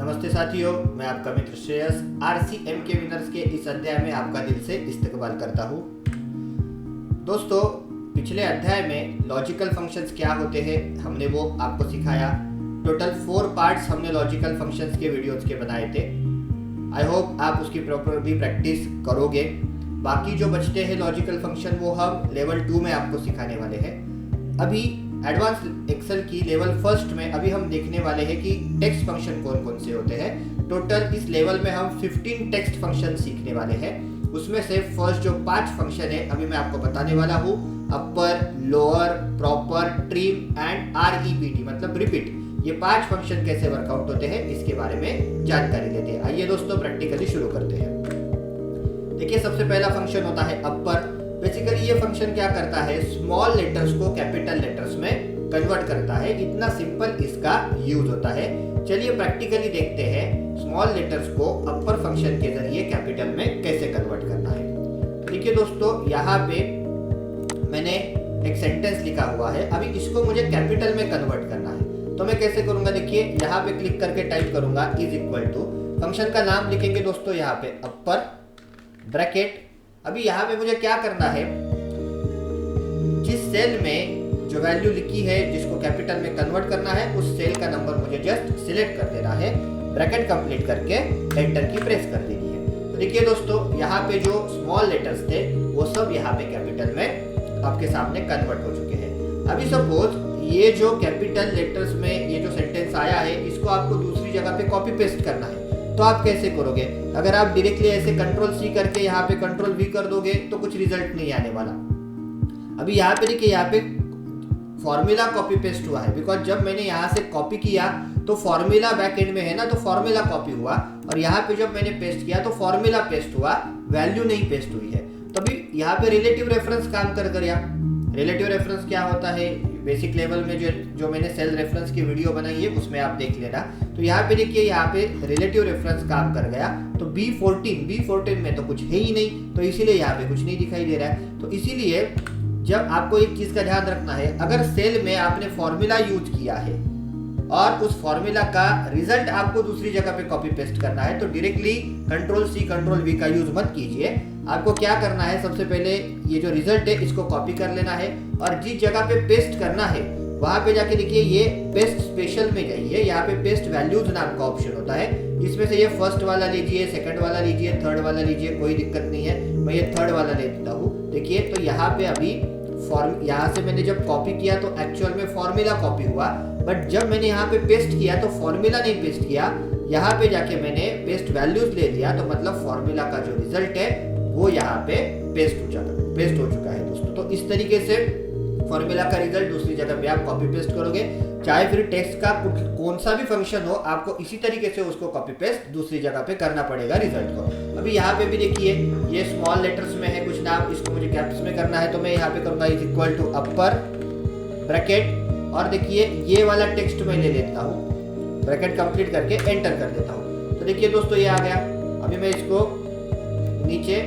नमस्ते साथियों, मैं आपका मित्र श्रेयस RCM के विनर्स के इस अध्याय में आपका दिल से इस्तकबाल करता हूँ। दोस्तों, पिछले अध्याय में लॉजिकल फंक्शंस क्या होते हैं हमने वो आपको सिखाया। टोटल 4 पार्ट्स हमने लॉजिकल फंक्शंस के वीडियोस के बनाए थे। आई होप आप उसकी प्रॉपरली प्रैक्टिस करोगे। बाकी जो बचते हैं लॉजिकल फंक्शन वो हम लेवल 2 में आपको सिखाने वाले हैं। अभी एडवांस एक्सेल की लेवल फर्स्ट में अभी हम देखने वाले हैं कि टेक्स्ट फंक्शन कौन कौन से होते हैं। टोटल इस लेवल में हम 15 टेक्स्ट फंक्शन सीखने वाले हैं। उसमें से फर्स्ट जो 5 फंक्शन है अभी मैं आपको बताने वाला हूँ। Upper, lower, proper, trim and REPT मतलब रिपीट, ये 5 फंक्शन कैसे वर्कआउट होते हैं इसके बारे में जानकारी लेते हैं। आइए दोस्तों प्रैक्टिकली शुरू करते हैं। देखिए, सबसे पहला फंक्शन होता है अपर। बेसिकली ये फंक्शन क्या करता है, स्मॉल लेटर्स को कैपिटल लेटर्स में कन्वर्ट करता है। इतना सिंपल इसका यूज होता है। चलिए प्रैक्टिकली देखते हैं स्मॉल लेटर्स को अपर फंक्शन के जरिए कैपिटल में कैसे कन्वर्ट करना है। देखिए दोस्तों, यहाँ पे मैंने एक सेंटेंस लिखा हुआ है। अभी इसको मुझे कैपिटल में कन्वर्ट करना है, तो मैं कैसे करूंगा। देखिए, यहाँ पे क्लिक करके टाइप करूंगा इज इक्वल टू, फंक्शन का नाम लिखेंगे दोस्तों यहाँ पे अपर, ब्रैकेट। अभी यहाँ पे मुझे क्या करना है, जिस सेल में जो वैल्यू लिखी है जिसको कैपिटल में कन्वर्ट करना है उस सेल का नंबर मुझे जस्ट सिलेक्ट कर देना है। ब्रैकेट कंप्लीट करके एंटर की प्रेस कर देनी है। तो देखिए दोस्तों, यहाँ पे जो स्मॉल लेटर्स थे वो सब यहाँ पे कैपिटल में आपके सामने कन्वर्ट हो चुके हैं। अभी सपोज ये जो कैपिटल लेटर्स में ये जो सेंटेंस आया है इसको आपको दूसरी जगह पे कॉपी पेस्ट करना है, तो आप कैसे करोगे। अगर आप डायरेक्टली ऐसे Ctrl+C करके यहाँ पे Ctrl+V कर दोगे तो कुछ रिजल्ट नहीं आने वाला। अभी यहाँ पे देखिए, यहाँ पे फॉर्मूला कॉपी पेस्ट हुआ है, बिकॉज जब मैंने यहाँ से कॉपी किया तो फॉर्मूला बैक एंड में है ना, तो फॉर्मूला कॉपी हुआ, और यहाँ पे जब मैंने पेस्ट किया तो फॉर्मूला पेस्ट हुआ, वैल्यू नहीं पेस्ट हुई है। तो अभी यहाँ पे रिलेटिव रेफरेंस काम कर गया। रिलेटिव रेफरेंस क्या होता है, बेसिक लेवल में जो मैंने सेल रेफरेंस की वीडियो बनाई है उसमें आप देख लेना। तो यहाँ पे देखिए, यहाँ पे रिलेटिव रेफरेंस काम कर गया। तो B14 में तो कुछ है ही नहीं, तो इसीलिए यहाँ पे कुछ नहीं दिखाई दे रहा है। तो इसीलिए जब आपको एक चीज का ध्यान रखना है, अगर सेल में आपने फॉर्मूला यूज किया है और उस फॉर्मूला का रिजल्ट आपको दूसरी जगह पे कॉपी पेस्ट करना है, तो डायरेक्टली Ctrl+C Ctrl+V का यूज मत कीजिए। आपको क्या करना है, सबसे पहले ये जो रिजल्ट है इसको कॉपी कर लेना है, और जिस जगह पे पेस्ट करना है वहां पे जाके देखिए ये पेस्ट स्पेशल में जाइए। यहाँ पे पेस्ट वैल्यूज नाम का ऑप्शन होता है। इसमें से ये फर्स्ट वाला लीजिए, सेकंड वाला लीजिए, थर्ड वाला लीजिए, कोई दिक्कत नहीं है। मैं ये थर्ड वाला ले लेता हूँ। देखिए, तो यहाँ पे अभी यहाँ से मैंने जब कॉपी किया तो एक्चुअल में फॉर्मूला कॉपी हुआ, बट जब मैंने यहाँ पे पेस्ट किया तो फॉर्मूला नहीं पेस्ट किया। यहाँ पे जाके मैंने पेस्ट वैल्यूज ले लिया, तो मतलब फॉर्मूला का जो रिजल्ट है वो यहाँ पे पेस्ट हो चुका है दोस्तों। तो इस तरीके से फॉर्मूला का रिजल्ट दूसरी जगह पे आप कॉपी पेस्ट करोगे। चाहे फिर टेक्स्ट का कौन सा भी फंक्शन हो, आपको इसी तरीके से उसको कॉपी पेस्ट दूसरी जगह पे करना पड़ेगा रिजल्ट को। अभी यहाँ पे भी देखिए, ये स्मॉल लेटर्स में है कुछ नाम, इसको मुझे कैप्स में करना है, तो मैं यहाँ पे करूंगा is equal to upper, bracket, और देखिए ये वाला टेक्स्ट मैं ले लेता हूँ, ब्रैकेट कंप्लीट करके एंटर कर देता हूँ। तो देखिए दोस्तों, ये आ गया। अभी मैं इसको नीचे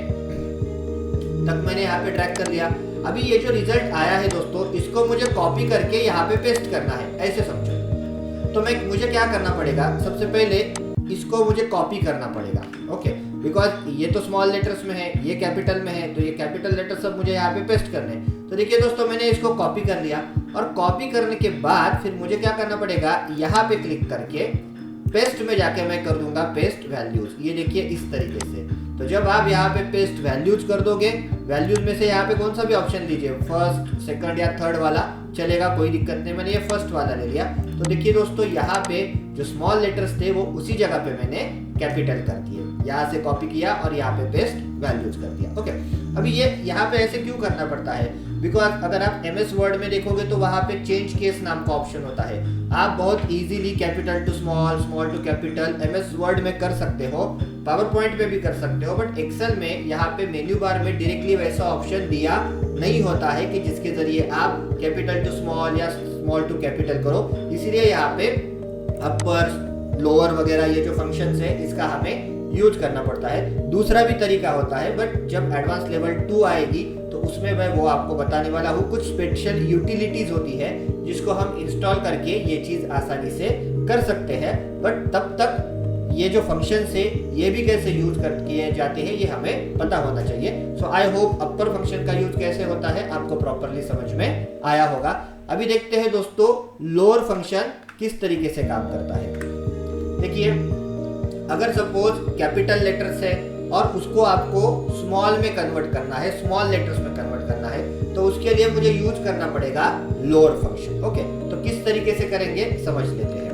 तक मैंने यहाँ पे ड्रैग कर लिया। अभी ये जो रिजल्ट आया है दोस्तों, इसको मुझे कॉपी करके यहाँ पे पेस्ट करना है, ऐसे समझो। तो मुझे क्या करना पड़ेगा, सबसे पहले इसको मुझे कॉपी करना पड़ेगा, ओके, बिकॉज ये तो स्मॉल लेटर्स में है, ये कैपिटल में है, तो ये कैपिटल लेटर सब मुझे यहाँ पे पेस्ट करने हैं। तो देखिए दोस्तों, मैंने इसको कॉपी कर लिया, और कॉपी करने के बाद फिर मुझे क्या करना पड़ेगा, यहाँ पे क्लिक करके पेस्ट में जाके मैं कर दूंगा पेस्ट वैल्यूज। ये देखिए इस तरीके से। तो जब आप यहाँ पे पेस्ट वैल्यूज कर दोगे, वैल्यूज में से यहाँ पे कौन सा भी ऑप्शन लीजिए, फर्स्ट, सेकंड या थर्ड वाला चलेगा, कोई दिक्कत नहीं। मैंने ये फर्स्ट वाला ले लिया। तो देखिए दोस्तों, यहाँ पे जो स्मॉल लेटर्स थे वो उसी जगह पे मैंने कैपिटल कर दिए, यहाँ से कॉपी किया और यहाँ पे पेस्ट वैल्यूज कर दिया, ओके। अभी ये यहाँ पे ऐसे क्यों करना पड़ता है, बिकॉज अगर आप MS वर्ड में देखोगे तो वहां पे चेंज केस नाम का ऑप्शन होता है। आप बहुत easily capital to small, small to capital MS word में कर सकते हो, पावर पॉइंट में भी कर सकते हो, बट एक्सेल में यहाँ पे मेन्यू बार में डायरेक्टली वैसा ऑप्शन दिया नहीं होता है कि जिसके जरिए आप कैपिटल टू स्मॉल या स्मॉल टू कैपिटल करो। इसीलिए यहाँ पे अपर, लोअर वगैरह ये जो फंक्शंस है इसका हमें यूज करना पड़ता है। दूसरा भी तरीका होता है, बट जब एडवांस लेवल 2 आएगी तो उसमें मैं वो आपको बताने वाला हूँ। कुछ स्पेशल यूटिलिटीज होती है जिसको हम इंस्टॉल करके ये चीज आसानी से कर सकते हैं, बट तब तक ये जो फंक्शन है ये भी कैसे यूज कर किए जाते हैं ये हमें पता होना चाहिए। सो आई होप अपर फंक्शन का यूज कैसे होता है आपको प्रॉपरली समझ में आया होगा। अभी देखते हैं दोस्तों लोअर फंक्शन किस तरीके से काम करता है। देखिए, अगर सपोज कैपिटल लेटर्स है और उसको आपको स्मॉल में कन्वर्ट करना है, स्मॉल लेटर्स में कन्वर्ट करना है, तो उसके लिए मुझे यूज करना पड़ेगा लोअर फंक्शन। ओके, तो किस तरीके से करेंगे समझ लेते हैं।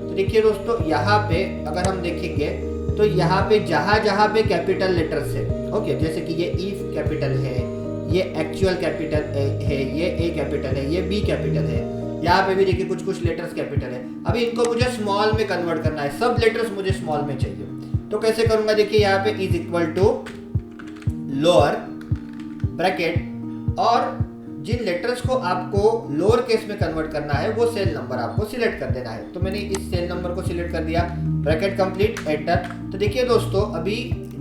तो देखिए दोस्तों, यहाँ पे अगर हम देखेंगे तो यहाँ पे जहां पे कैपिटल लेटर्स है, ओके, जैसे कि ये ई कैपिटल है, ये एक्चुअल कैपिटल है, ये ए कैपिटल है, ये बी कैपिटल है, यहाँ पे भी देखिए कुछ लेटर्स कैपिटल है। अभी इनको मुझे स्मॉल में कन्वर्ट करना है, सब लेटर्स मुझे स्मॉल में चाहिए। तो कैसे करूंगा, देखिए यहाँ पे is equal to lower bracket, और जिन लेटर्स को आपको लोअर केस में कन्वर्ट करना है वो सेल नंबर आपको सिलेक्ट कर देना है। तो मैंने इस सेल नंबर को सिलेक्ट कर दिया, ब्रैकेट कंप्लीट, एंटर। तो देखिए दोस्तों, अभी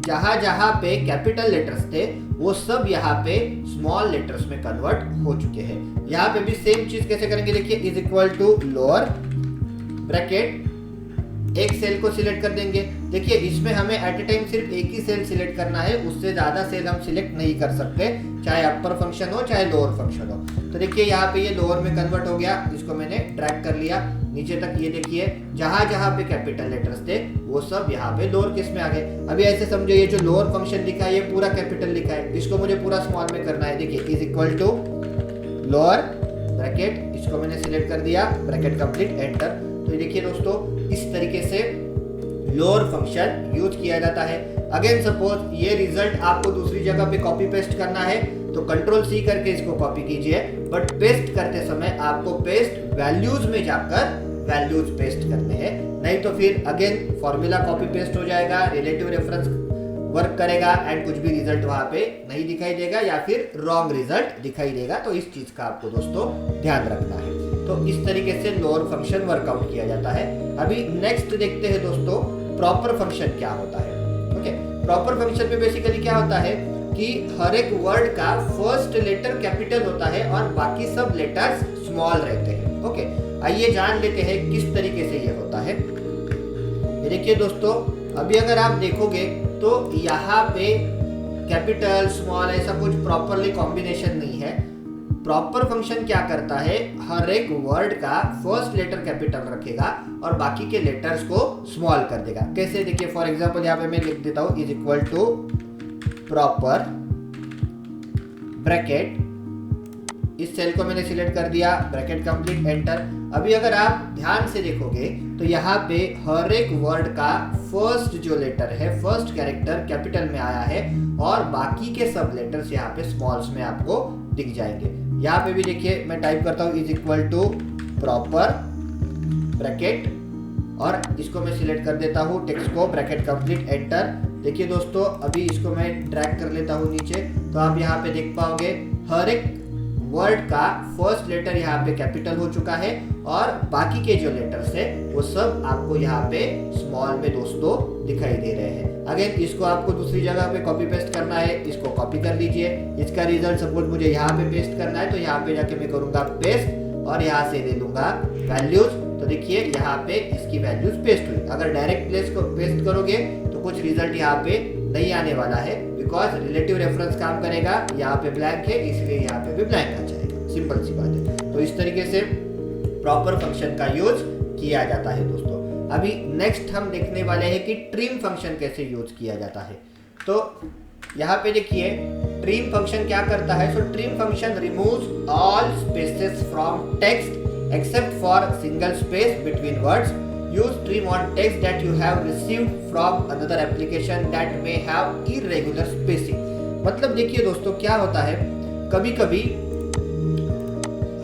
जहां पे कैपिटल लेटर्स थे वो सब यहाँ पे स्मॉल लेटर्स में कन्वर्ट हो चुके हैं। यहाँ पे भी सेम चीज कैसे करेंगे, देखिए is equal to lower bracket, एक सेल को सिलेक्ट कर देंगे। देखिए इसमें हमें एट ए टाइम सिर्फ एक ही सेल सिलेक्ट करना है, उससे ज्यादा सेल हम सिलेक्ट नहीं कर सकते, चाहे अपर फंक्शन हो चाहे लोअर फंक्शन हो। तो देखिए यहाँ पे ये लोअर में कन्वर्ट हो गया, इसको मैंने ड्रैग कर लिया नीचे तक। ये देखिए जहां पे कैपिटल लेटर्स थे वो सब यहाँ पे लोअर केस में आ गए। अभी ऐसे समझो, ये जो लोअर फंक्शन लिखा है ये पूरा कैपिटल लिखा है, इसको मुझे पूरा स्मॉल में करना है। देखिए is equal to lower bracket, इसको मैंने सिलेक्ट कर दिया, ब्रैकेट कंप्लीट, एंटर। तो देखिए दोस्तों, इस तरीके से लोअर फंक्शन यूज किया जाता है। अगेन सपोज ये रिजल्ट आपको दूसरी जगह पे कॉपी पेस्ट करना है तो कंट्रोल सी करके इसको कॉपी कीजिए, बट पेस्ट करते समय आपको पेस्ट वैल्यूज में जाकर वैल्यूज पेस्ट करने हैं, नहीं तो फिर अगेन फॉर्मूला कॉपी पेस्ट हो जाएगा, रिलेटिव रेफरेंस वर्क करेगा एंड कुछ भी रिजल्ट वहां पे नहीं दिखाई देगा या फिर रॉन्ग रिजल्ट दिखाई देगा। तो इस चीज का आपको दोस्तों ध्यान रखना है। तो इस तरीके से लोअर फंक्शन वर्कआउट किया जाता है। अभी नेक्स्ट देखते हैं दोस्तों प्रॉपर फंक्शन क्या होता है। ओके, प्रॉपर फंक्शन में बेसिकली क्या होता है कि हर एक वर्ड का फर्स्ट लेटर कैपिटल होता है और बाकी सब लेटर्स स्मॉल रहते हैं। ओके, आइए जान लेते हैं किस तरीके से ये होता है। देखिए दोस्तों, अभी अगर आप देखोगे तो यहाँ पे कैपिटल स्मॉल ऐसा कुछ प्रॉपरली कॉम्बिनेशन नहीं है। प्रॉपर फंक्शन क्या करता है, हर एक वर्ड का फर्स्ट लेटर कैपिटल रखेगा और बाकी के लेटर्स को स्मॉल कर देगा। कैसे, देखिए फॉर एग्जांपल यहाँ पे मैं लिख देता हूँ is equal to proper bracket, इस सेल को मैंने सिलेक्ट कर दिया, ब्रैकेट कंप्लीट, एंटर। अभी अगर आप ध्यान से देखोगे तो यहाँ पे हर एक वर्ड का फर्स्ट जो लेटर है, फर्स्ट कैरेक्टर कैपिटल में आया है और बाकी के सब लेटर्स यहाँ पे स्मॉल्स में आपको दिख जाएंगे। यहाँ पे भी देखिए मैं टाइप करता हूँ is equal to proper bracket और इसको मैं सिलेक्ट कर देता हूँ, टेक्स्ट को, ब्रैकेट कंप्लीट, एंटर। देखिए दोस्तों, अभी इसको मैं ड्रैग कर लेता हूँ नीचे, तो आप यहाँ पे देख पाओगे हर एक वर्ड का फर्स्ट लेटर यहाँ पे कैपिटल हो चुका है और बाकी के जो लेटर्स है वो सब आपको यहाँ पे स्मॉल में दोस्तों दिखाई दे रहे हैं। अगेन इसको आपको दूसरी जगह पे कॉपी पेस्ट करना है, इसको कॉपी कर लीजिए। इसका रिजल्ट सपोज मुझे यहाँ पे पेस्ट करना है तो यहाँ पे जाके मैं करूंगा पेस्ट और यहाँ से ले लूंगा वैल्यूज। तो देखिए यहाँ पे इसकी वैल्यूज पेस्ट हुई। अगर डायरेक्ट प्लेस को पेस्ट करोगे तो कुछ रिजल्ट यहाँ पे नहीं आने वाला है, बिकॉज रिलेटिव रेफरेंस काम करेगा। यहाँ पे ब्लैंक है इसलिए यहाँ पे भी ब्लैंक आ जाएगा, सिंपल सी बात है। तो इस तरीके से प्रॉपर फंक्शन का यूज किया जाता है दोस्तों। अभी नेक्स्ट हम देखने वाले हैं कि ट्रिम फंक्शन कैसे यूज किया जाता है। तो यहाँ पे देखिए ट्रिम फंक्शन क्या करता है। So trim function removes all spaces from text except for single space between words. Use trim on text that you have received from another application that may have irregular spacing। मतलब देखिए दोस्तों क्या होता है, कभी कभी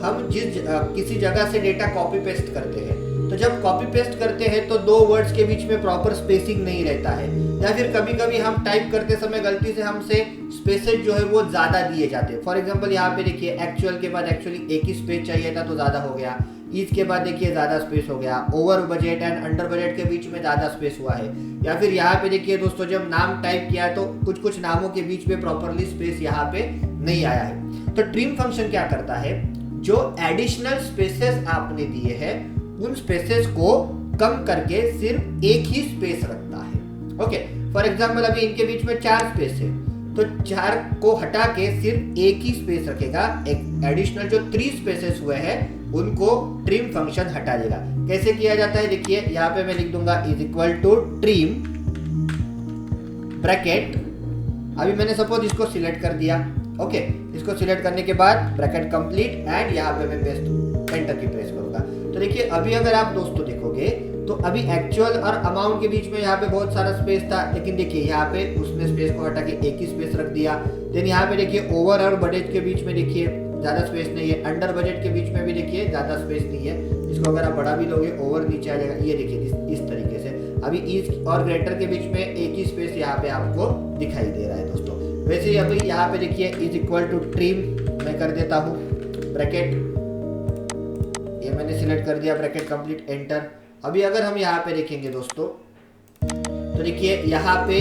हम किसी जगह से डेटा कॉपी पेस्ट करते हैं, तो जब कॉपी पेस्ट करते हैं तो दो वर्ड्स के बीच में प्रॉपर स्पेसिंग नहीं रहता है, या फिर कभी कभी हम टाइप करते समय गलती से हमसे स्पेसेज जो है वो ज़्यादा दिए जाते हैं। फॉर एग्जांपल यहाँ पे देखिए एक्चुअल के बाद एक्चुअली एक ही स्पेस चाहिए था तो ज़्यादा हो गया, ईच के बाद देखिए ज़्यादा स्पेस हो गया, over budget and under budget के बीच में ज़्यादा स्पेस हुआ है। या फिर यहाँ पे देखिए दोस्तों जब नाम टाइप किया है तो कुछ नामों के बीच में प्रॉपरली स्पेस यहाँ पे नहीं आया है। तो ट्रिम फंक्शन क्या करता है, जो एडिशनल स्पेसेस आपने दिए हैं उन स्पेसेस को कम करके सिर्फ एक ही स्पेस रखता है। ओके, फॉर एग्जाम्पल अभी इनके बीच में 4 स्पेस है, तो 4 को हटा के सिर्फ एक ही स्पेस रखेगा। एक एडिशनल जो 3 स्पेसेस हुए हैं उनको ट्रिम फंक्शन हटा देगा। कैसे किया जाता है देखिए, यहाँ पे मैं लिख दूंगा is equal to trim bracket. अभी मैंने सपोज इसको सिलेक्ट कर दिया। ओके, इसको सिलेक्ट करने के बाद ब्रैकेट कंप्लीट एंड यहाँ पे मैं पेस्ट एंटर की प्रेस करूंगा। तो देखिए अभी अगर आप दोस्तों देखोगे तो अभी एक्चुअल और अमाउंट के बीच में यहाँ पे बहुत सारा स्पेस था, लेकिन देखिए यहाँ पे उसने स्पेस को हटा के एक ही स्पेस रख दिया। देन यहाँ पे देखिए ओवर और बजट के बीच में देखिए ज्यादा स्पेस नहीं है, अंडर बजट के बीच में भी देखिए ज्यादा स्पेस नहीं है। इसको अगर आप बढ़ा भी लोगे ओवर नीचे आ जाएगा। ये देखिए इस तरीके से अभी इज और ग्रेटर के बीच में एक ही स्पेस यहाँ पे आपको दिखाई दे रहा है दोस्तों। वैसे ही अभी यहाँ पे देखिए इज इक्वल टू ट्रिम मैं कर देता हूँ ब्रैकेट, ये मैंने सिलेक्ट कर दिया, ब्रैकेट कंप्लीट एंटर। अभी अगर हम यहाँ पे देखेंगे दोस्तों तो देखिए यहाँ पे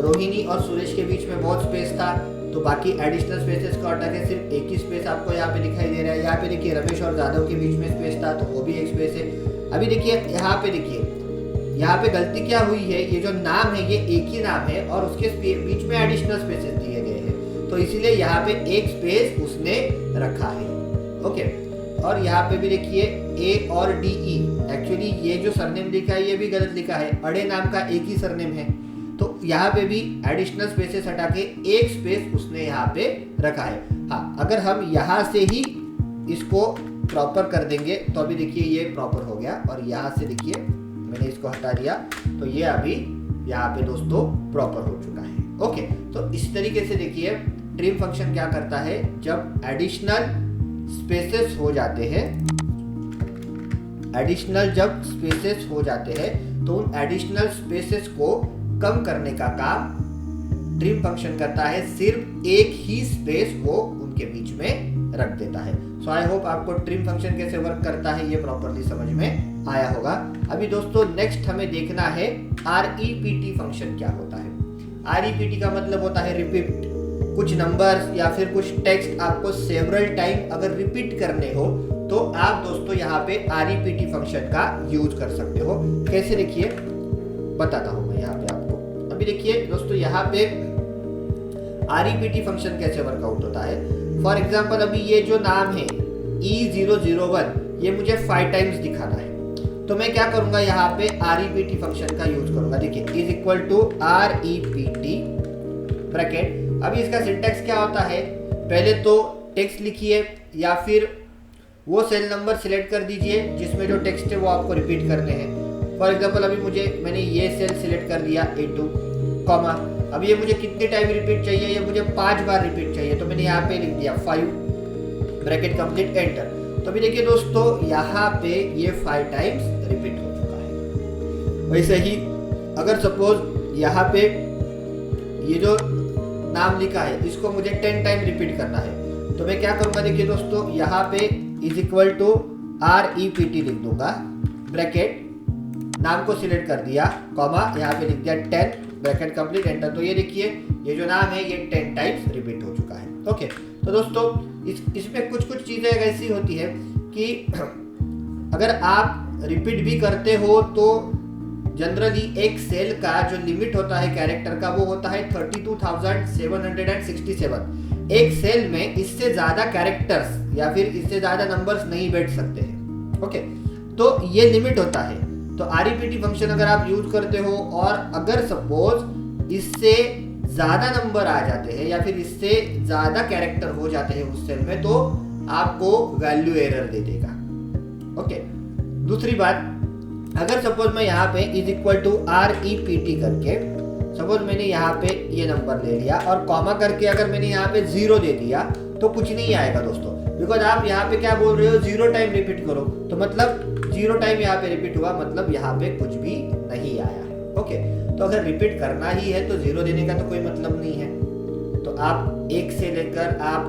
रोहिणी और सुरेश के बीच में बहुत स्पेस था, तो बाकी एडिशनल स्पेसेस को हटा के सिर्फ एक ही स्पेस आपको यहाँ पे दिखाई दे रहा है। यहाँ पे देखिए रमेश और जादव के बीच में स्पेस था, तो वो भी एक स्पेस है। अभी देखिए यहाँ पे देखिए यहाँ पे गलती क्या हुई है, ये जो नाम है ये एक ही नाम है और उसके बीच में एडिशनल स्पेसेस दिए गए हैं, तो इसीलिए यहाँ पे एक स्पेस उसने रखा है। ओके, और यहाँ पे भी देखिए ए और डी ई, एक्चुअली ये जो सरनेम लिखा है ये भी गलत लिखा है, अड़े नाम का एक ही सरनेम है, तो यहाँ पे भी एडिशनल स्पेसेस हटा के एक स्पेस उसने यहाँ पे रखा है। हाँ, अगर हम यहाँ से ही इसको प्रॉपर कर देंगे तो अभी देखिए ये प्रॉपर हो गया, और यहाँ से देखिए मैंने इसको हटा दिया तो ये अभी यहाँ पे दोस्तों प्रॉपर हो चुका है। ओके, तो इस तरीके से देखिए ट्रिम फंक्शन क्या करता है, जब एडिशनल स्पेसेस हो जाते हैं, जब स्पेसेस हो जाते हैं तो उन एडिशनल स्पेसेस को कम करने का काम ट्रिम फंक्शन करता है, सिर्फ एक ही स्पेस वो उनके बीच में रख देता है। सो आई होप आपको ट्रिम फंक्शन कैसे वर्क करता है ये प्रॉपर्ली समझ में आया होगा। अभी दोस्तों नेक्स्ट हमें देखना है REPT फंक्शन क्या होता है। REPT का मतलब होता है रिपीट। कुछ नंबर्स या फिर कुछ टेक्स्ट आपको सेवरल टाइम अगर रिपीट करने हो तो आप दोस्तों यहाँ पे REPT फंक्शन का यूज कर सकते हो। कैसे देखिए बताता हूँ मैं यहाँ पे आपको। अभी देखिए दोस्तों यहाँ पे REPT फंक्शन कैसे वर्कआउट होता है। फॉर एग्जाम्पल अभी ये जो नाम है E001 ये मुझे 5 टाइम्स दिखाना है, तो मैं क्या करूंगा यहाँ पे REPT फंक्शन का यूज करूंगा। देखिए is equal to REPT bracket. अभी इसका सिंटैक्स क्या होता है, पहले तो टेक्स्ट लिखिए या फिर वो सेल नंबर सिलेक्ट कर दीजिए जिसमें जो टेक्स्ट है वो आपको रिपीट करने हैं। फॉर एग्जांपल अभी मैंने ये सेल सिलेक्ट कर दिया A2 कॉमा, अब ये मुझे कितने टाइम रिपीट चाहिए, ये मुझे 5 बार रिपीट चाहिए, तो मैंने यहाँ पे लिख दिया 5 ब्रैकेट कंप्लीट एंटर। तो अभी देखिए दोस्तों यहाँ पे ये 5 टाइम्स रिपीट हो चुका है। वैसे ही अगर सपोज यहाँ पे ये जो नाम लिखा है इसको मुझे 10 टाइम रिपीट करना है, तो मैं क्या करूंगा देखिए दोस्तों यहाँ पे इज इक्वल टू REPT लिख दूंगा ब्रैकेट, नाम को सिलेक्ट कर दिया कॉमा, यहाँ पे लिख दिया 10 ब्रैकेट कंप्लीट एंटर। तो ये देखिए ये जो नाम है ये 10 टाइम्स रिपीट हो चुका है। ओके, तो दोस्तों इसमें कुछ चीजें ऐसी होती है कि अगर आप रिपीट भी करते हो तो जनरली एक सेल का जो लिमिट होता है कैरेक्टर का वो होता है 32,767। एक सेल में इससे ज्यादा कैरेक्टर्स या फिर इससे ज्यादा नंबर्स नहीं बैठ सकते हैं। ओके, तो ये लिमिट होता है। तो REPT फंक्शन अगर आप यूज करते हो और अगर सपोज इससे ज्यादा नंबर आ जाते हैं या फिर इससे ज्यादा कैरेक्टर हो जाते हैं उस सेल में, तो आपको वैल्यू एरर दे देगा। ओके, दूसरी बात, अगर सपोज मैं यहाँ पे इज इक्वल टू REPT करके सपोज मैंने यहाँ पे ये नंबर ले लिया और कॉमा करके अगर मैंने यहाँ पे 0 दे दिया तो कुछ नहीं आएगा दोस्तों, बिकॉज आप यहाँ पे क्या बोल रहे हो 0 टाइम रिपीट करो, तो मतलब 0 टाइम यहाँ पे रिपीट हुआ, मतलब यहाँ पे कुछ भी नहीं आया है। ओके, तो अगर रिपीट करना ही है तो 0 देने का तो कोई मतलब नहीं है। तो आप 1 से लेकर आप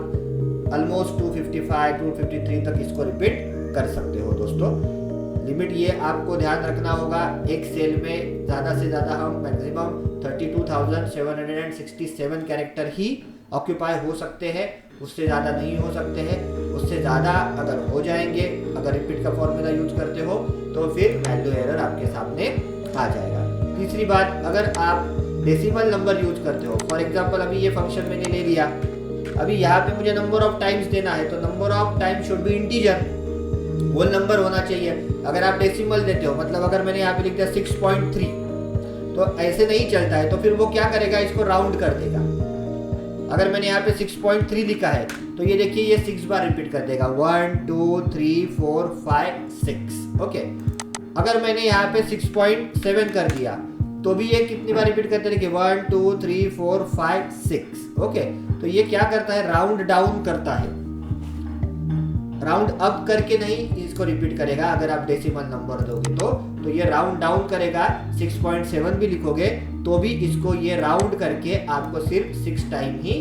ऑलमोस्ट 255 253 तक इसको रिपीट कर सकते हो दोस्तों। लिमिट ये आपको ध्यान रखना होगा, एक सेल में ज़्यादा से ज़्यादा हम मैक्सिमम 32,767 कैरेक्टर ही ऑक्यूपाई हो सकते हैं, उससे ज़्यादा नहीं हो सकते हैं। उससे ज़्यादा अगर हो जाएंगे, अगर रिपीट का फॉर्मूला यूज करते हो तो फिर वैल्यू एरर आपके सामने आ जाएगा। तीसरी बात, अगर आप डेसिमल नंबर यूज करते हो, फॉर एग्जांपल अभी ये फंक्शन मैंने ले लिया, अभी यहाँ पे मुझे नंबर ऑफ टाइम्स देना है तो number of time should be integer, whole number होना चाहिए। अगर आप डेसिमल देते हो, मतलब अगर मैंने यहाँ पे लिख दिया 6.3, तो ऐसे नहीं चलता है, तो फिर वो क्या करेगा, इसको राउंड कर देगा। अगर मैंने यहाँ पे 6.3 लिखा है तो ये देखिए ये 6 बार रिपीट कर देगा, 1 2 3 4 5 6। ओके, अगर मैंने यहाँ पे 6.7 कर दिया तो भी ये कितनी बार रिपीट करते हैं, 1 2 3 4 5 6। ओके, तो ये क्या करता है, राउंड डाउन करता है, राउंड अप करके नहीं इसको रिपीट करेगा। अगर आप डेसिमल नंबर दोगे तो ये राउंड डाउन करेगा। 6.7 भी लिखोगे तो भी इसको ये राउंड करके आपको सिर्फ 6 टाइम ही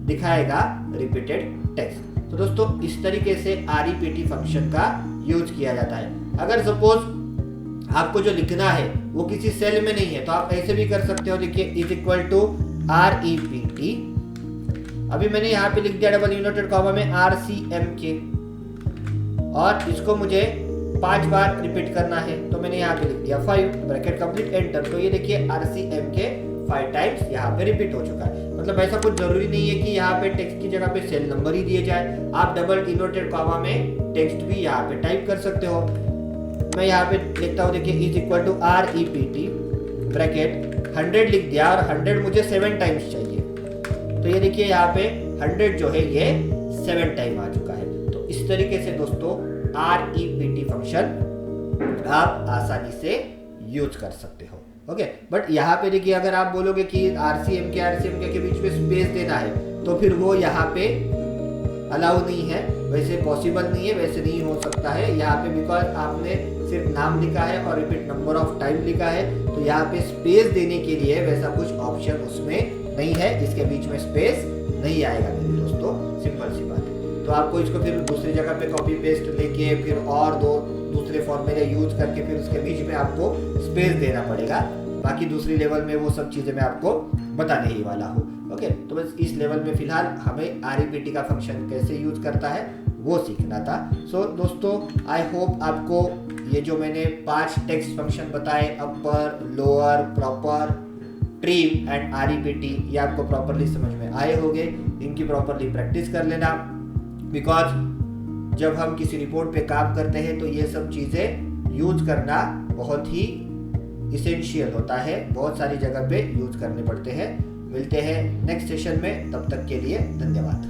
दिखाएगा रिपीटेड टेक्स्ट। तो दोस्तों इस तरीके से REPT फंक्शन का यूज किया जाता है। अगर सपोज आपको जो लिखना है वो किसी सेल में नहीं है तो आप ऐसे भी कर सकते हो, देखिए इज इक्वल टू REPT, अभी मैंने यहाँ पे लिख दिया डबल इन्वर्टेड कॉमा में RCMK, और इसको मुझे 5 बार रिपीट करना है तो मैंने यहाँ पे लिख दिया 5 ब्रैकेट कंप्लीट एंटर। तो ये देखिए RCMK 5 टाइम्स यहाँ पे रिपीट हो चुका है। मतलब ऐसा कुछ जरूरी नहीं है कि यहाँ पे टेक्स्ट की जगह पे सेल नंबर ही दिए जाए, आप डबल इन्वर्टेड कॉमा में टेक्स्ट भी यहाँ पे टाइप कर सकते हो। मैं यहाँ पे लिखता हूँ, देखिए is equal to REPT bracket 100 लिख दिया, और 100 मुझे 7 टाइम्स चाहिए, तो ये देखिए यहाँ पे 100 जो है ये 7 टाइम आ चुका है। तो इस तरीके से दोस्तों REPT फंक्शन आप आसानी से यूज कर सकते हो। ओके, बट यहाँ पे देखिए अगर आप बोलोगे कि RCMK के बीच में स्पेस देना है तो फिर वो यहाँ पे अलाउ नहीं है, वैसे पॉसिबल नहीं है, वैसे नहीं हो सकता है यहाँ पे, बिकॉज आपने सिर्फ नाम लिखा है और रिपीट नंबर ऑफ टाइम लिखा है, तो यहाँ पे स्पेस देने के लिए वैसा कुछ ऑप्शन उसमें नहीं है, इसके बीच में स्पेस नहीं आएगा मेरे दोस्तों, सिंपल सी बात है। तो आपको इसको फिर दूसरी जगह पे कॉपी पेस्ट लेके फिर और दूसरे फॉर्मूले यूज करके फिर उसके बीच में आपको स्पेस देना पड़ेगा। बाकी दूसरी लेवल में वो सब चीजें मैं आपको बताने ही वाला हूँ। ओके, तो बस इस लेवल में फिलहाल हमें REPT का फंक्शन कैसे यूज करता है वो सीखना था। सो दोस्तों आई होप आपको ये जो मैंने 5 टेक्स्ट फंक्शन बताए, upper, lower, proper, trim and REPT, ये आपको प्रॉपरली समझ में आए होंगे। इनकी प्रॉपरली प्रैक्टिस कर लेना, बिकॉज जब हम किसी रिपोर्ट पे काम करते हैं तो ये सब चीज़ें यूज करना बहुत ही इसेंशियल होता है, बहुत सारी जगह पे यूज करने पड़ते हैं। मिलते हैं नेक्स्ट सेशन में, तब तक के लिए धन्यवाद।